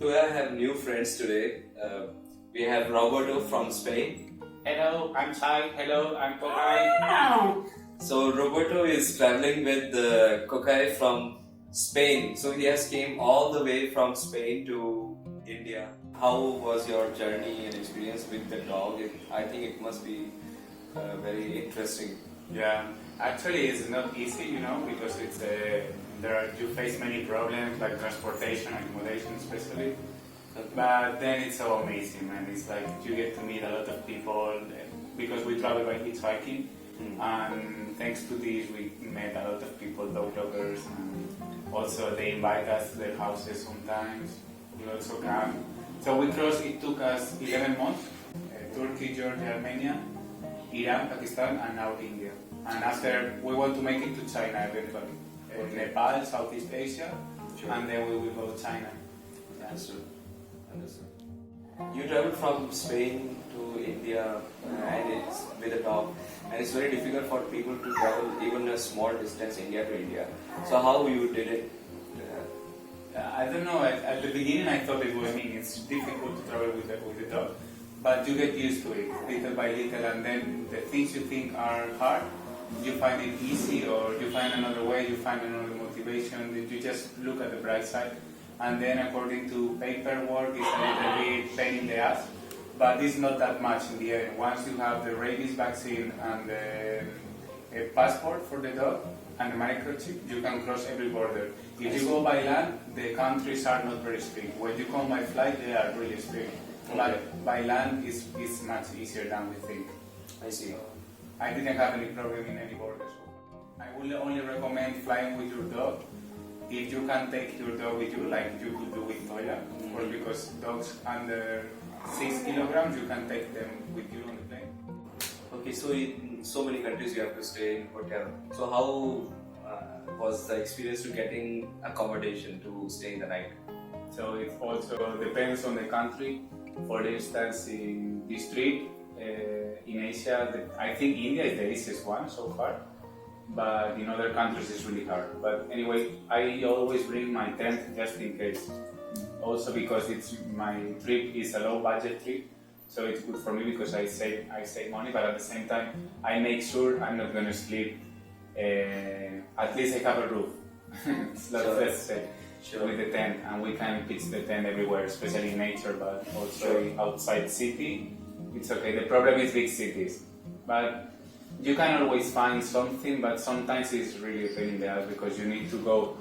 So I have new friends today. We have Roberto from Spain. Hello, I'm Sai. Hello, I'm Kokai. So Roberto is traveling with Kokai from Spain. So he has came all the way from Spain to India. How was your journey and experience with the dog? I think it must be very interesting. Yeah, actually, it's not easy, because you face many problems like transportation, accommodation, especially. But then it's so amazing, man. It's like you get to meet a lot of people because we travel by hitchhiking, and thanks to this, we met a lot of people, dog lovers, and also they invite us to their houses sometimes. We also come. So we crossed. It took us 11 months: Turkey, Georgia, Armenia, Iran, Pakistan, and now India. And after we want to make it to China eventually. Nepal, Southeast Asia, and then we will go to China. Understood. You traveled from Spain to India and it's with a dog, and it's very difficult for people to travel even a small distance India to India. So how you did it? I don't know. At the beginning, I thought it's difficult to travel with the dog, but you get used to it little by little, and then the things you think are hard, you find it easy, or you find another way, you find another motivation. You just look at the bright side, and then according to paperwork, it's a little bit pain in the ass, but it's not that much in the end. Once you have the rabies vaccine and the passport for the dog and the microchip, you can cross every border. If you go by land, the countries are not very strict. When you come by flight, they are really strict. But by land, it's much easier than we think. I see. I didn't have any problem in any borders. I would only recommend flying with your dog if you can take your dog with you, like you could do with Toya, or because dogs under 6 kilograms, you can take them with you on the plane. Okay, so in so many countries you have to stay in hotel. So how was the experience to getting accommodation to stay in the night? So it also depends on the country. For instance, in this trip, in Asia, I think India is the easiest one so far, but in other countries it's really hard. But anyway, I always bring my tent just in case. Also because my trip is a low budget trip, so it's good for me because I save money, but at the same time I make sure I'm not gonna sleep. At least I have a roof. Let's say. Sure. With the tent, and we can pitch the tent everywhere, especially in nature, but also outside city. It's okay. The problem is big cities, but you can always find something. But sometimes it's really a pain in the ass because you need to go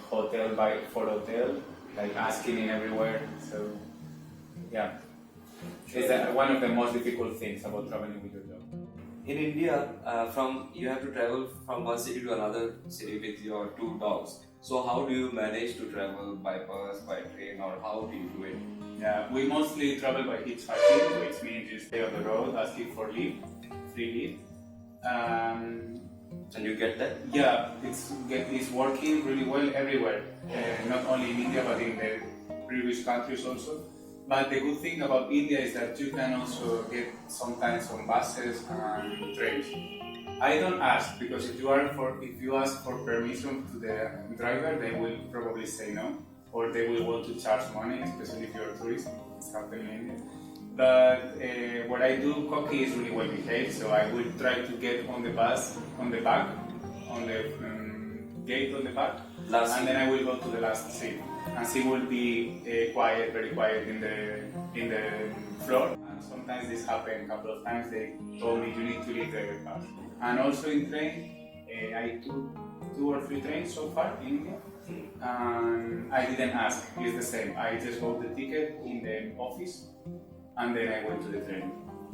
hotel for hotel, like asking in everywhere. So yeah, it's one of the most difficult things about traveling with your dog. In India, you have to travel from one city to another city with your two dogs. So how do you manage to travel by bus, by train, or how do you do it? Yeah, we mostly travel by hitchhiking, which means you stay on the road asking for free leave. And you get that? Yeah, it's working really well everywhere, not only in India but in the previous countries also. But the good thing about India is that you can also get sometimes on buses and trains. I don't ask because if you ask for permission to the driver, they will probably say no, or they will want to charge money, especially if you're a tourist. It's happening in India. But what I do, Koki is really well behaved, so I will try to get on the bus, on the back, on the gate on the back, and then I will go to the last seat. And she will be quiet, very quiet in the floor. And sometimes this happened a couple of times. They told me you need to leave the car. And also in train, I took 2 or 3 trains so far in India. And I didn't ask. It's the same. I just bought the ticket in the office, and then I went to the train.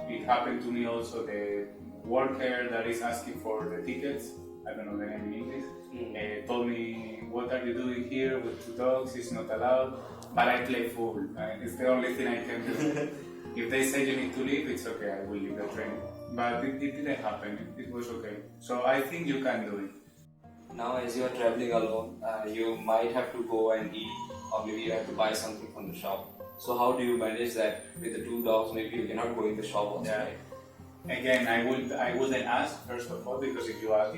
It happened to me also. The worker that is asking for the tickets, I don't know the name in English, told me, what are you doing here with 2 dogs? It's not allowed. But I play fool. It's the only thing I can do. If they say you need to leave, it's okay, I will leave the train. But it didn't happen. It was okay. So I think you can do it. Now as you are traveling alone, you might have to go and eat, or maybe you have to buy something from the shop. So how do you manage that with the 2 dogs? Maybe you cannot go in the shop also, right? Again, I wouldn't ask first of all, because if you ask,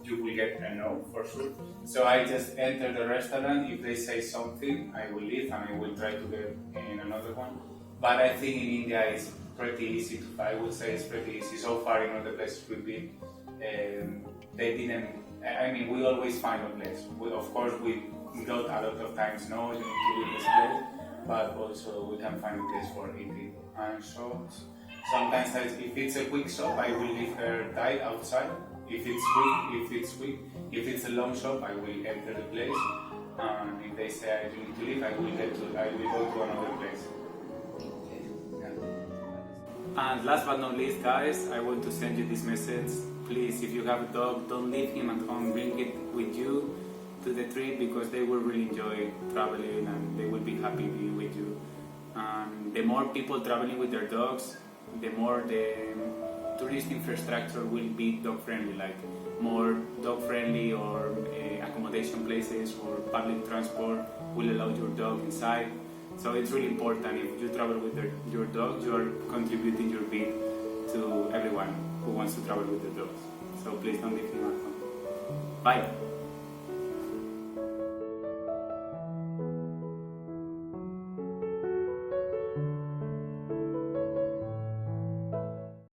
you will get a no for sure. So I just enter the restaurant. If they say something, I will leave and I will try to get in another one. But I think in India it's pretty easy. I would say it's pretty easy. So far in all the places we've been, they didn't. I mean, we always find a place. Of course, we got a lot of times no, you need to leave this place, but also we can find a place for eating. And so sometimes if it's a quick shop, I will leave her tied outside. If it's a long shop, I will enter the place. And if they say I need to leave, I will go to another place. And last but not least, guys, I want to send you this message. Please, if you have a dog, don't leave him at home. Bring it with you to the trip because they will really enjoy traveling and they will be happy being with you. The more people traveling with their dogs, the more the tourist infrastructure will be dog friendly, like more dog friendly or accommodation places or public transport will allow your dog inside. So it's really important. If you travel with your dog, you are contributing your bit to everyone who wants to travel with their dogs. So please don't leave him at home. Bye.